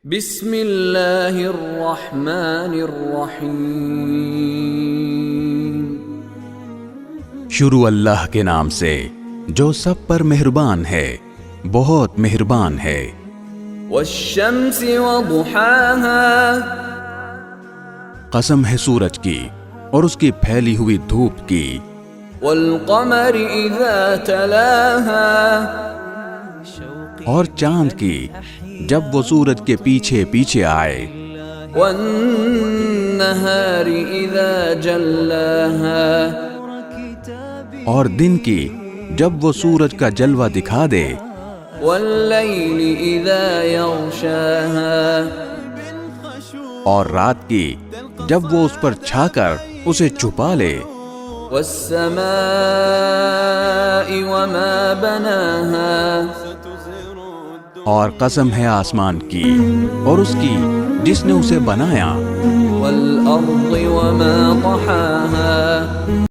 بسم اللہ الرحمن الرحیم۔ شروع اللہ کے نام سے جو سب پر مہربان ہے، بہت مہربان ہے۔ والشمس وضحاها، قسم ہے سورج کی اور اس کی پھیلی ہوئی دھوپ کی۔ والقمر اذا تلاها، اور چاند کی جب وہ سورج کے پیچھے پیچھے آئے۔ والنہار اذا جلاها، اور دن کی جب وہ سورج کا جلوہ دکھا دے۔ واللیل اذا یغشاها، اور رات کی جب وہ اس پر چھا کر اسے چھپا لے۔ والسماء وما بناها، اور قسم ہے آسمان کی اور اس کی جس نے اسے بنایا۔ والارض وما طحاها،